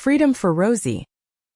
Freedom for Rosie.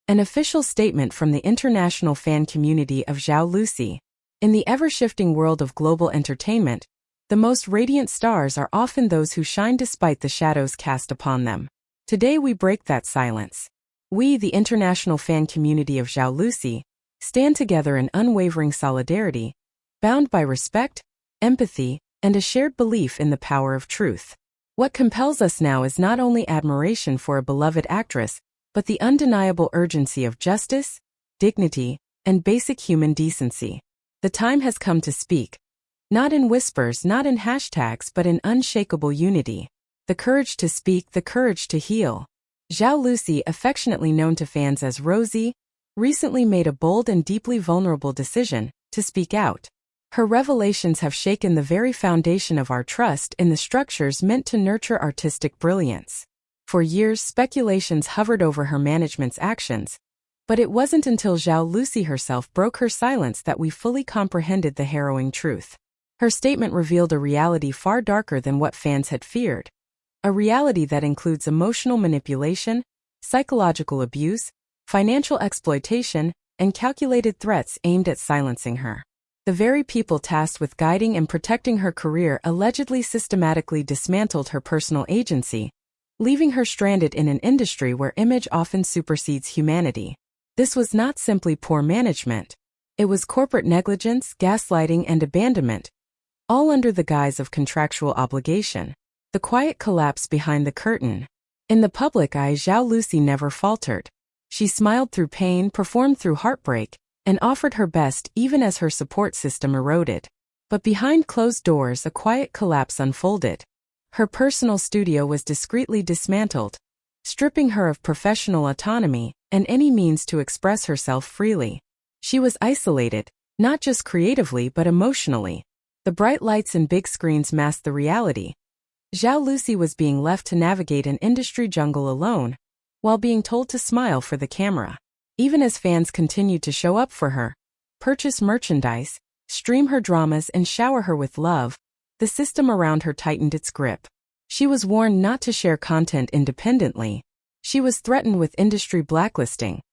An official statement from the international fan community of Zhao Lusi. In the ever-shifting world of global entertainment, the most radiant stars are often those who shine despite the shadows cast upon them. Today we break that silence. We, the international fan community of Zhao Lusi, stand together in unwavering solidarity, bound by respect, empathy, and a shared belief in the power of truth. What compels us now is not only admiration for a beloved actress, but the undeniable urgency of justice, dignity, and basic human decency. The time has come to speak. Not in whispers, not in hashtags, but in unshakable unity. The courage to speak, the courage to heal. Zhao Lusi, affectionately known to fans as Rosie, recently made a bold and deeply vulnerable decision to speak out. Her revelations have shaken the very foundation of our trust in the structures meant to nurture artistic brilliance. For years, speculations hovered over her management's actions, but it wasn't until Zhao Lusi herself broke her silence that we fully comprehended the harrowing truth. Her statement revealed a reality far darker than what fans had feared. A reality that includes emotional manipulation, psychological abuse, financial exploitation, and calculated threats aimed at silencing her. The very people tasked with guiding and protecting her career allegedly systematically dismantled her personal agency, leaving her stranded in an industry where image often supersedes humanity. This was not simply poor management. It was corporate negligence, gaslighting, and abandonment, all under the guise of contractual obligation. The quiet collapse behind the curtain. In the public eye, Zhao Lusi never faltered. She smiled through pain, performed through heartbreak, and offered her best even as her support system eroded. But behind closed doors, a quiet collapse unfolded. Her personal studio was discreetly dismantled, stripping her of professional autonomy and any means to express herself freely. She was isolated, not just creatively but emotionally. The bright lights and big screens masked the reality. Zhao Lusi was being left to navigate an industry jungle alone, while being told to smile for the camera. Even as fans continued to show up for her, purchase merchandise, stream her dramas, and shower her with love, the system around her tightened its grip. She was warned not to share content independently. She was threatened with industry blacklisting,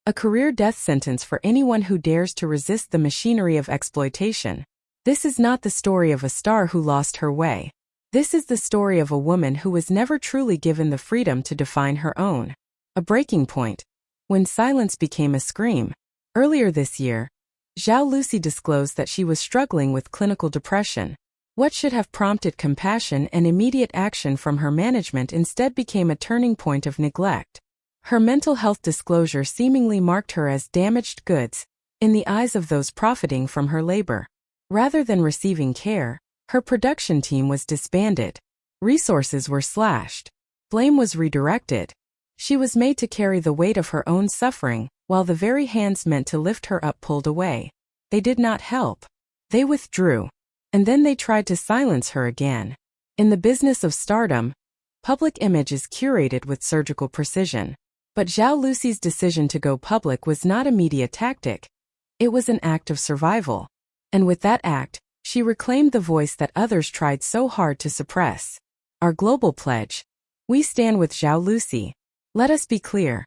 a career death sentence for anyone who dares to resist the machinery of exploitation. This is not the story of a star who lost her way. This is the story of a woman who was never truly given the freedom to define her own. A breaking point. When silence became a scream. Earlier this year, Zhao Lusi disclosed that she was struggling with clinical depression. What should have prompted compassion and immediate action from her management instead became a turning point of neglect. Her mental health disclosure seemingly marked her as damaged goods in the eyes of those profiting from her labor. Rather than receiving care, her production team was disbanded. Resources were slashed. Blame was redirected. She was made to carry the weight of her own suffering, while the very hands meant to lift her up pulled away. They did not help. They withdrew. And then they tried to silence her again. In the business of stardom, public image is curated with surgical precision. But Zhao Lusi's decision to go public was not a media tactic. It was an act of survival. And with that act, she reclaimed the voice that others tried so hard to suppress. Our global pledge. We stand with Zhao Lusi. Let us be clear.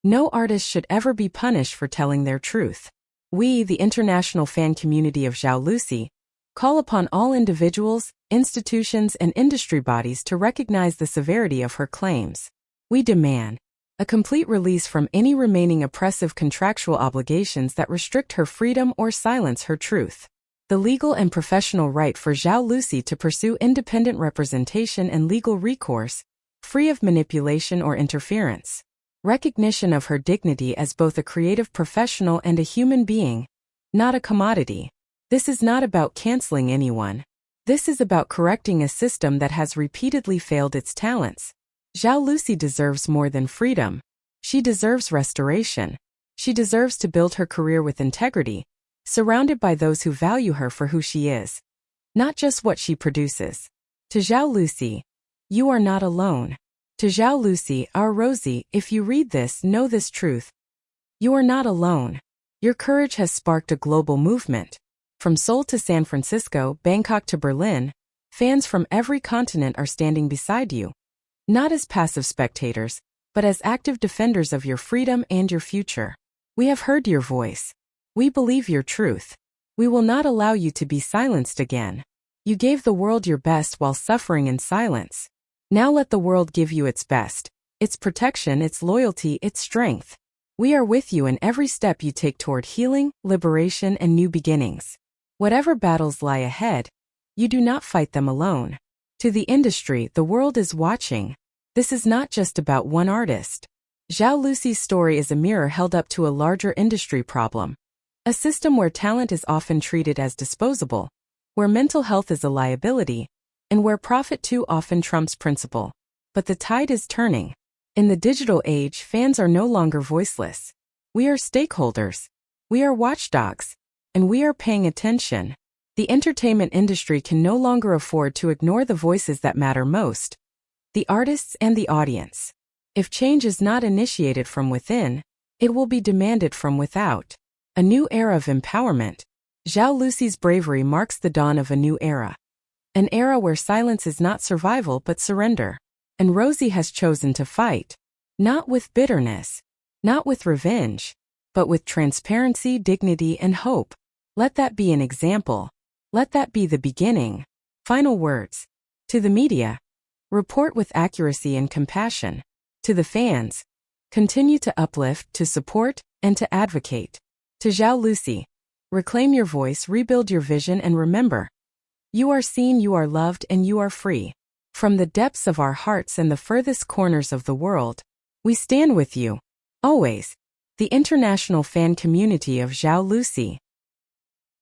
No artist should ever be punished for telling their truth. We, the international fan community of Zhao Lusi, call upon all individuals, institutions, and industry bodies to recognize the severity of her claims. We demand a complete release from any remaining oppressive contractual obligations that restrict her freedom or silence her truth. The legal and professional right for Zhao Lusi to pursue independent representation and legal recourse, free of manipulation or interference. Recognition of her dignity as both a creative professional and a human being, not a commodity. This is not about canceling anyone. This is about correcting a system that has repeatedly failed its talents. Zhao Lusi deserves more than freedom. She deserves restoration. She deserves to build her career with integrity, surrounded by those who value her for who she is, not just what she produces. To Zhao Lusi, you are not alone. To Zhao Lusi, our Rosie, if you read this, know this truth. You are not alone. Your courage has sparked a global movement. From Seoul to San Francisco, Bangkok to Berlin, fans from every continent are standing beside you. Not as passive spectators, but as active defenders of your freedom and your future. We have heard your voice. We believe your truth. We will not allow you to be silenced again. You gave the world your best while suffering in silence. Now let the world give you its best, its protection, its loyalty, its strength. We are with you in every step you take toward healing, liberation, and new beginnings. Whatever battles lie ahead, you do not fight them alone. To the industry, the world is watching. This is not just about one artist. Zhao Lusi's story is a mirror held up to a larger industry problem. A system where talent is often treated as disposable, where mental health is a liability, and where profit too often trumps principle. But the tide is turning. In the digital age, fans are no longer voiceless. We are stakeholders. We are watchdogs. And we are paying attention. The entertainment industry can no longer afford to ignore the voices that matter most: the artists and the audience. If change is not initiated from within, it will be demanded from without. A new era of empowerment. Zhao Lusi's bravery marks the dawn of a new era. An era where silence is not survival but surrender. And Rosie has chosen to fight. Not with bitterness. Not with revenge. But with transparency, dignity, and hope. Let that be an example. Let that be the beginning. Final words. To the media. Report with accuracy and compassion. To the fans. Continue to uplift, to support, and to advocate. To Zhao Lusi. Reclaim your voice, rebuild your vision, and remember. You are seen, you are loved, and you are free. From the depths of our hearts and the furthest corners of the world, we stand with you. Always. The international fan community of Zhao Lusi.